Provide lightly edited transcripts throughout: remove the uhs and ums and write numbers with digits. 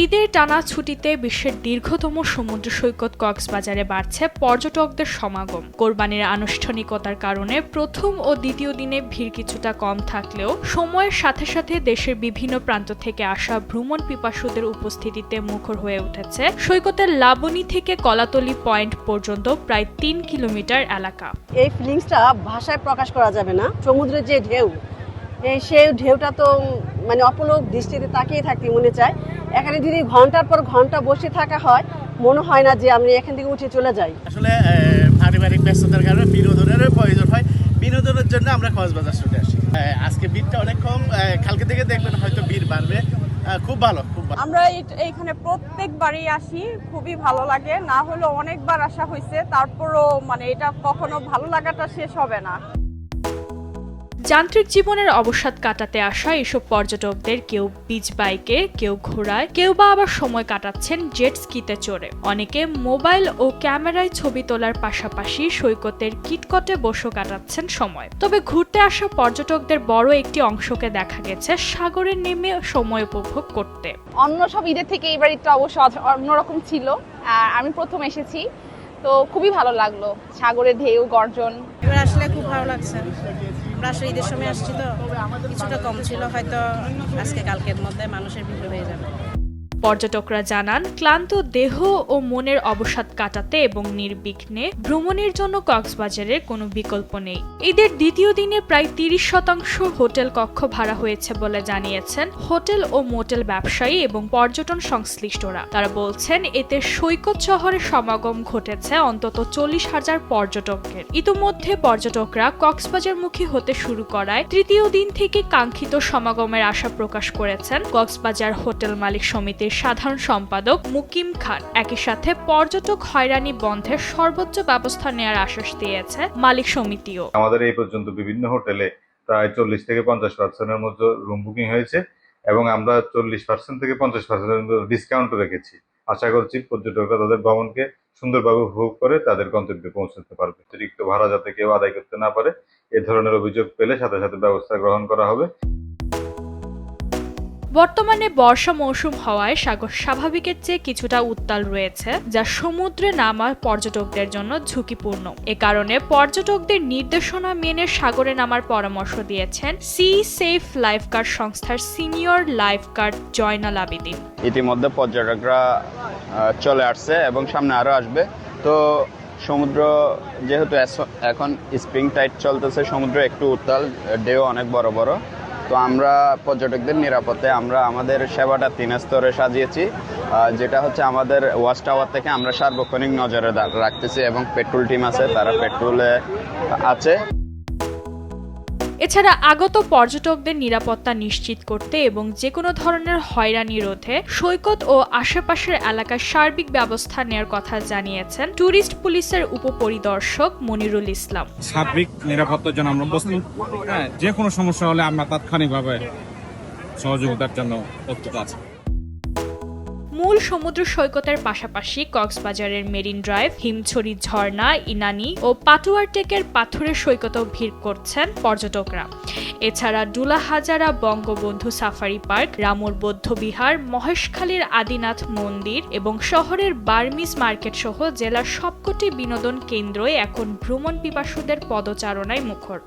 ঈদের টানা ছুটিতে বিশ্বের দীর্ঘতম সমুদ্র সৈকত কক্সবাজারে বাড়ছে পর্যটকদের সমাগম। কোরবানির আনুষ্ঠানিকতার কারণে প্রথম ও দ্বিতীয় দিনে ভিড় কিছুটা কম থাকলেও সময়ের সাথে সাথে দেশের বিভিন্ন প্রান্ত থেকে আসা ভ্রমণ পিপাসুদের উপস্থিতিতে মুখর হয়ে উঠেছে সৈকতের লাবণী থেকে কলাতলি পয়েন্ট পর্যন্ত প্রায় ৩ কিলোমিটার এলাকা। এই ফিলিংসটা ভাষায় প্রকাশ করা যাবে না। সমুদ্রের যে ঢেউ, সেই ঢেউটা তো মানে অপলক দৃষ্টিতে তাকিয়ে থাকতে মনে চায়। এখানে যদি ঘন্টার পর ঘন্টা বসে থাকা হয়, মনে হয় না যে আমি এখান থেকে উঠে চলে যাই। আসলে পারিবারিক ব্যস্ততার কারণে বিনোদনের প্রয়োজন হয়। বিনোদনের জন্য আমরা কক্সবাজার ছুটে আসি। আজকে ভিড়টা অনেক কম, কালকে থেকে দেখবেন হয়তো ভিড় বাড়বে। খুব ভালো, খুব ভালো। আমরা এইখানে প্রত্যেকবারই আসি, খুবই ভালো লাগে। না হলেও অনেকবার আসা হয়েছে, তারপরও মানে এটা কখনো ভালো লাগাটা শেষ হবে না। যান্ত্রিক জীবনের অবসাদ কাটাতে আসা এসব পর্যটকদের কেউ বিচ বাইকে, কেউ ঘোড়ায়, কেউ বা আবার সময় কাটাচ্ছেন জেট স্কিতে চড়ে। অনেকে মোবাইল ও ক্যামেরায় ছবি তোলার পাশাপাশি সৈকতের কিটকটে বসে কাটাচ্ছেন সময়। তবে ঘুরতে আসা পর্যটকদের বড় একটি অংশকে দেখা গেছে সাগরে নেমে সময় উপভোগ করতে। অন্য সব ঈদের থেকে এবার ঈদটা অবশ্য অন্যরকম ছিল। আর আমি প্রথম এসেছি, তো খুবই ভালো লাগলো। সাগরের ঢেউ গর্জন এবার আসলে খুব ভালো লাগছে। আমরা আসলে ঈদের সময় আসছি, তো কিছুটা কম ছিল, হয়তো আজকে কালকের মধ্যে মানুষের ভিড় হয়ে যাবে। পর্যটকরা জানান, ক্লান্ত দেহ ও মনের অবসাদ কাটাতে এবং নির্বিঘ্নে ভ্রমণের জন্য কক্সবাজারের কোনো বিকল্প নেই। ঈদের দ্বিতীয় দিনে প্রায় ৩০% হোটেল কক্ষ ভাড়া হয়েছে বলে জানিয়েছেন হোটেল ও মোটেল ব্যবসায়ী এবং পর্যটন সংশ্লিষ্টরা। তারা বলছেন, এতে সৈকত শহরে সমাগম ঘটেছে অন্তত ৪০,০০০ পর্যটকের। ইতোমধ্যে পর্যটকরা কক্সবাজারমুখী হতে শুরু করায় তৃতীয় দিন থেকে কাঙ্ক্ষিত সমাগমের আশা প্রকাশ করেছেন কক্সবাজার হোটেল মালিক সমিতির সাধারণ সম্পাদক মুকিম খান। একই সাথে পর্যটক হয়রানি বন্ধের সর্বোচ্চ ব্যবস্থা নেওয়ার আশ্বাস দিয়েছে মালিক সমিতিও। আমাদের এই পর্যন্ত বিভিন্ন হোটেলে প্রায় 40 থেকে 50% মতো রুম বুকিং হয়েছে এবং আমরা 40% থেকে 50% ডিসকাউন্ট রেখেছি। আশা করছি পর্যটকরা তাদের ভ্রমণকে সুন্দরভাবে উপভোগ করে তাদের গন্তব্যে পৌঁছাতে পারবে। অতিরিক্ত ভাড়া যাতে কেউ আদায় করতে না পারে, এ ধরনের অভিযোগ পেলে সাথে সাথে ব্যবস্থা গ্রহণ করা হবে। বর্তমানে বর্ষা মৌসুম হওয়ায় সাগর স্বাভাবিকের চেয়ে কিছুটা উত্তাল রয়েছে, যা সমুদ্রে নামা পর্যটকদের জন্য ঝুঁকিপূর্ণ। এ কারণে পর্যটকদের নির্দেশনা মেনে সাগরে নামার পরামর্শ দিয়েছেন সি সেফ লাইফগার্ড সংস্থার সিনিয়র লাইফগার্ড জয়নাল আবেদিন। ইতিমধ্যে পর্যটকরা চলে আসছে এবং সামনে আরো আসবে। তো সমুদ্র যেহেতু এখন স্প্রিং টাইড চলতেছে, সমুদ্র একটু উত্তাল, ঢেউ অনেক বড় বড়। তো আমরা পর্যটকদের নিরাপত্তায় আমরা আমাদের সেবাটা 3 স্তরে সাজিয়েছি, যেটা হচ্ছে আমাদের ওয়াচ টাওয়ার থেকে আমরা সার্বক্ষণিক নজরে রাখতেছি এবং পেট্রোল টিম আছে, তারা পেট্রোলে আছে। এছাড়া আগত পর্যটকদের নিরাপত্তা নিশ্চিত করতে এবং যে কোনো ধরনের হয়রানি রোধে সৈকত ও আশেপাশের এলাকায় সার্বিক ব্যবস্থা নেওয়ার কথা জানিয়েছেন ট্যুরিস্ট পুলিশের উপপরিদর্শক মনিরুল ইসলাম। সার্বিক নিরাপত্তার জন্য আমরা প্রস্তুত। যে কোনো সমস্যা হলে আমরা তাৎক্ষণিকভাবে সহযোগিতার জন্য প্রস্তুত আছি। মূল সমুদ্র সৈকতের পাশাপাশি কক্সবাজারের মেরিন ড্রাইভ, হিমছড়ি ঝর্ণা, ইনানি ও পাটুয়ার টেকের পাথরের সৈকতেও ভিড় করছেন পর্যটকরা। এছাড়া ডুলাহাজারা বঙ্গবন্ধু সাফারি পার্ক, রামুর বৌদ্ধবিহার, মহেশখালীর আদিনাথ মন্দির এবং শহরের বার্মিজ মার্কেট সহ জেলার সবকটি বিনোদন কেন্দ্রই এখন ভ্রমণ পিপাসুদের পদচারণায় মুখর।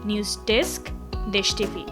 নিউজ ডেস্ক, দেশ টিভি।